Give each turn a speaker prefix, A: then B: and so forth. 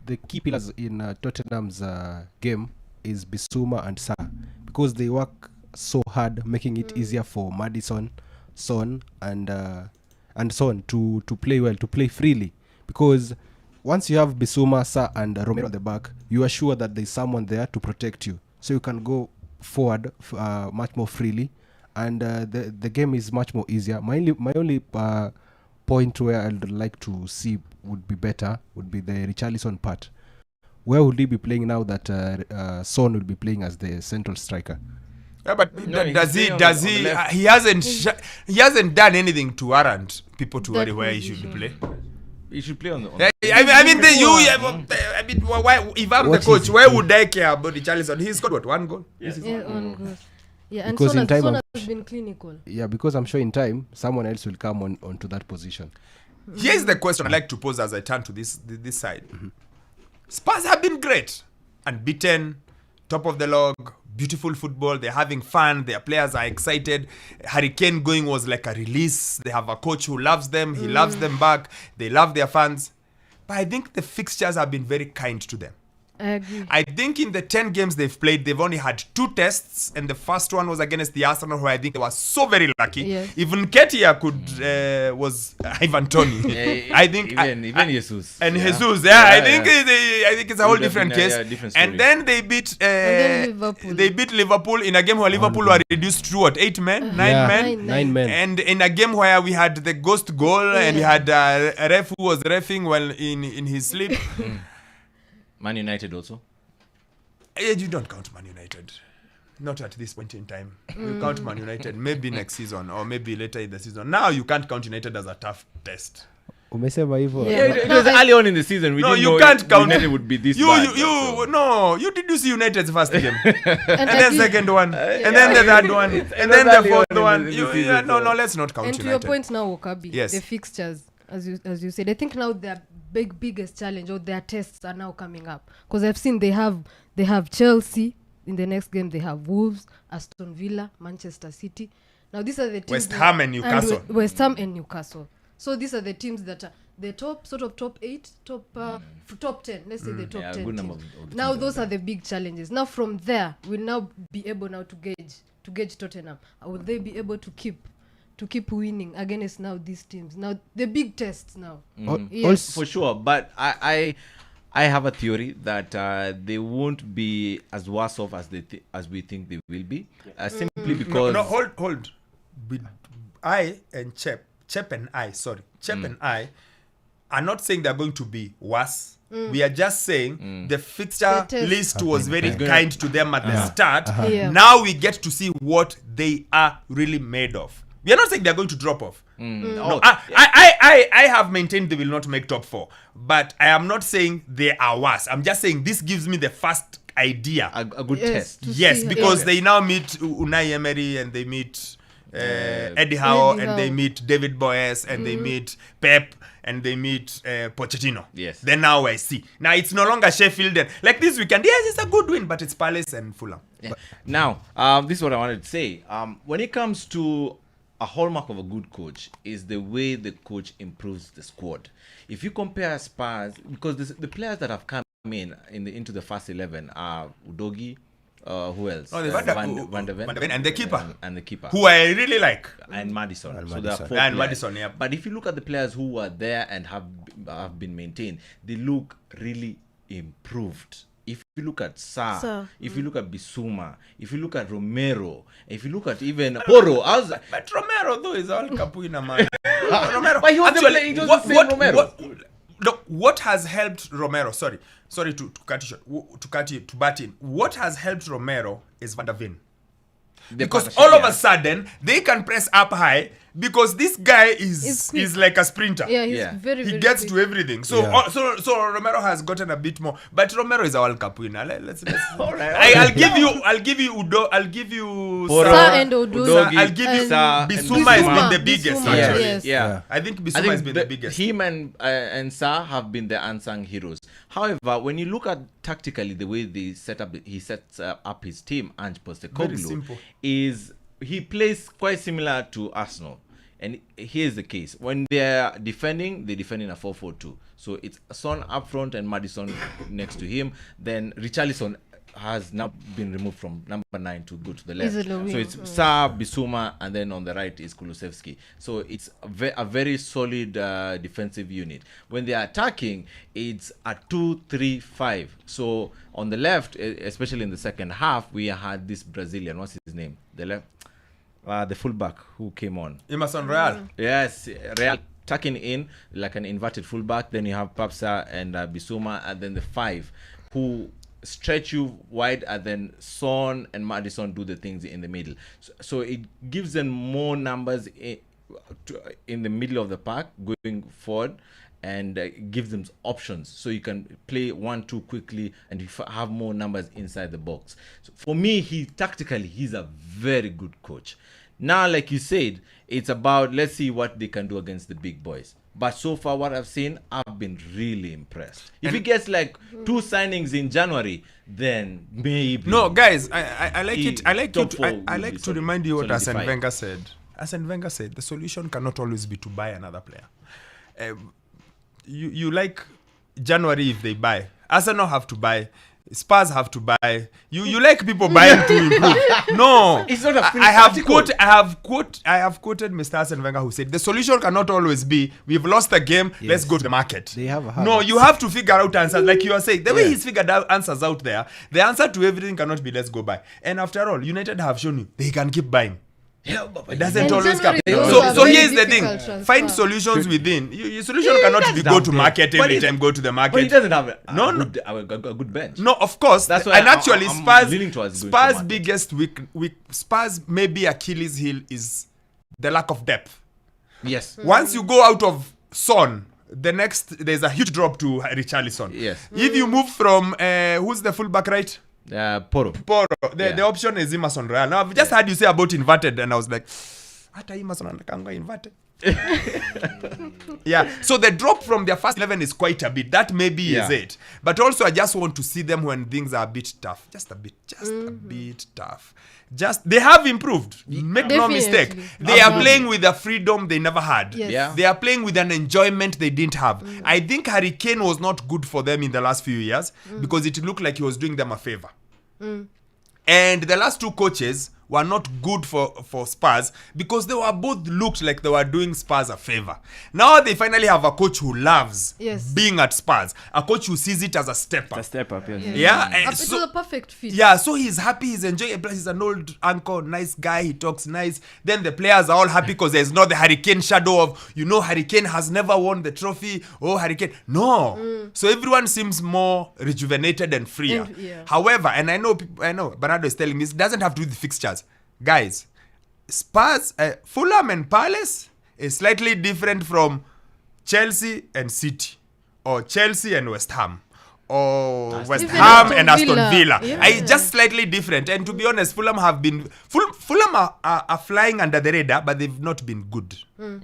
A: the key pillars in Tottenham's game is Bissouma and Sarr, because they work so hard making it easier for Maddison, Son and Son to play well, to play freely, because once you have Bissouma, Sarr and Romero at the back, you are sure that there's someone there to protect you, so you can go forward much more freely, and the game is much more easier. My only point where I'd like to see would be better would be the Richarlison part. Where would he be playing now that Son will be playing as the central striker?
B: Yeah, but does he? He hasn't done anything to warrant people to worry where he should play.
C: He should play on the.
B: Why? If I'm the coach, why would I care about Richarlison? He's got one goal.
D: Yes, one goal. Yeah, and
A: because
D: Son has been clinical.
A: Yeah, because I'm sure in time someone else will come onto that position.
B: Here's the question I'd like to pose as I turn to this side. Spurs have been great, unbeaten, top of the log, beautiful football. They're having fun. Their players are excited. Harry Kane going was like a release. They have a coach who loves them. He loves them back. They love their fans. But I think the fixtures have been very kind to them.
D: I agree.
B: I think in the 10 games they've played, they've only had 2 tests, and the first one was against the Arsenal, who I think they were so very lucky.
D: Yes.
B: Even Ketia was Ivan Toney. I think
C: even Jesus
B: and Jesus. I think it's a whole different case. And then they beat
D: Liverpool.
B: They beat Liverpool in a game where Liverpool were reduced to 8 men, 9 men,
A: 9 men,
B: and in a game where we had the ghost goal and we had a ref who was reffing while in his sleep.
C: Man United also.
B: You don't count Man United. Not at this point in time. You count Man United maybe next season or maybe later in the season. Now you can't count United as a tough test.
A: Umesema hivyo.
C: It was early on in the season. We didn't know
B: can't count.
C: United would be this bad.
B: You did see United's first game. and then second one. And then the third one. And then the fourth one. No, let's not count
D: And
B: United.
D: to your point now, Wokabi,
B: Yes.
D: the fixtures, as you said, I think now their biggest challenge or their tests are now coming up. Because I've seen they have Chelsea. In the next game, they have Wolves, Aston Villa, Manchester City. Now, these are the teams...
B: West Ham and Newcastle.
D: West Ham and Newcastle. So, these are the teams that are the top 8, top 10. Let's say the top 10 teams. Now, those are the big challenges. Now, from there, we'll now be able now to gauge Tottenham. Will they be able to keep winning against now these teams? Now, the big tests now.
C: Yes. For sure. But I have a theory that they won't be as worse off as we think they will be. Simply because...
B: No, hold. I and Chep and I are not saying they're going to be worse. We are just saying the fixture list was very kind to them at the start.
D: Yeah.
B: Now we get to see what they are really made of. We are not saying they're going to drop off. No, I have maintained they will not make top 4. But I am not saying they are worse. I'm just saying this gives me the first idea.
C: A good test.
B: Yes, because they now meet Unai Emery and they meet Eddie Howe and they meet David Moyes and they meet Pep and they meet Pochettino.
C: Yes.
B: Then now I see. Now it's no longer Sheffield. And like this weekend, yes, it's a good win, but it's Palace and Fulham.
C: Yeah. Now, this is what I wanted to say. When it comes to a hallmark of a good coach is the way the coach improves the squad. If you compare Spurs, because the players that have come into the first 11 are Udogi, who else? Van de Ven
B: and the keeper.
C: And the keeper.
B: Who I really like.
C: And Maddison. There are 4
B: and
C: players.
B: Maddison, yeah.
C: But if you look at the players who were there and have been maintained, they look really improved. If you look at Sarr, if you look at Bissouma, if you look at Romero, if you look at even Poro,
B: but Romero though is all Capuina man. Romero,
C: but he was actually, Romero.
B: What has helped Romero? Sorry to cut you to butt in. What has helped Romero is Van der Ven. Because all of a sudden they can press up high because this guy is like a sprinter.
D: Yeah, he's very, very
B: he gets
D: quick
B: to everything. So Romero has gotten a bit more, but Romero is a World Cup winner. Let's
C: all right.
B: I'll give you
D: Sarr and Udogi.
B: I'll give you Bissouma has been the biggest actually.
D: Yes.
C: Yeah.
B: I think Bissouma has been the biggest.
C: Him and Sarr have been the unsung heroes. However, when you look at tactically the way he sets up his team, Ange Postecoglou, is he plays quite similar to Arsenal. And here's the case: when they're defending, they defend in a 4-4-2. So it's Son up front and Maddison next to him. Then Richarlison has now been removed from number 9 to go to the left. So it's Sa, Bissouma, and then on the right is Kulusevski. So it's a very solid defensive unit. When they are attacking, it's a 2-3-5. So on the left, especially in the second half, we had this Brazilian, what's his name? The left, the fullback who came on.
B: Emerson Real.
C: Yes, Real tucking in like an inverted fullback. Then you have Papsa and Bissouma, and then the 5 who stretch you wide, and then Son and Maddison do the things in the middle. So it gives them more numbers in the middle of the park going forward, and gives them options, so you can play 1-2 quickly and you have more numbers inside the box. So for me, he's a very good coach. Now, like you said, it's about, let's see what they can do against the big boys. But so far, what I've seen, I've been really impressed. If he gets like 2 signings in January, then maybe.
B: No, guys, I like it. I like to remind you what Arsene Wenger said. Arsene Wenger said the solution cannot always be to buy another player. You like January if they buy. Arsenal have to buy. Spurs have to buy. You like people buying to improve. No,
C: it's not a free
B: I have quoted Mr. Arsene Wenger, who said the solution cannot always be we've lost the game.
A: Yes.
B: Let's go to the market.
A: They have a
B: no, you have to figure out answers. Like you are saying, the way he's figured out answers out there, the answer to everything cannot be let's go buy. And after all, United have shown you they can keep buying. It doesn't always come. So here's the thing: find solutions within. Your solution cannot be go to market every time. Go to the market.
C: But he doesn't have a good bench.
B: No, of course.
C: That's why.
B: And actually,
C: I'm
B: Spurs' biggest weak Spurs maybe Achilles heel is the lack of depth.
C: Yes.
B: Once you go out of Son, the next there's a huge drop to Richarlison.
C: Yes.
B: If you move from who's the fullback, right?
C: Poro.
B: The option is Emerson Real. Now I've just heard you say about inverted, and I was like, hata Emerson anakanga inverted. Yeah. So the drop from their first 11 is quite a bit. That maybe is it. But also I just want to see them when things are a bit tough. Just a bit tough. They have improved. Make no mistake. They are playing with a freedom they never had.
D: Yes.
C: Yeah.
B: They are playing with an enjoyment they didn't have. I think Harry Kane was not good for them in the last few years because it looked like he was doing them a favor. And the last 2 coaches were not good for Spurs because they were both looked like they were doing Spurs a favor. Now they finally have a coach who loves being at Spurs. A coach who sees it as a step up.
E: A step up, yes.
B: Yeah.
D: It was a perfect fit.
B: Yeah, so he's happy, he's enjoying. Plus, he's an old uncle, nice guy, he talks nice. Then the players are all happy because there's not the Hurricane shadow of, Hurricane has never won the trophy. Oh, Hurricane. No. So everyone seems more rejuvenated and freer. However, and I know Bernardo is telling me, it doesn't have to do with the fixtures. Guys, Spurs, Fulham and Palace is slightly different from Chelsea and City, or Chelsea and West Ham, or West Ham and Aston Villa. It's just slightly different. And to be honest, Fulham are flying under the radar, but they've not been good.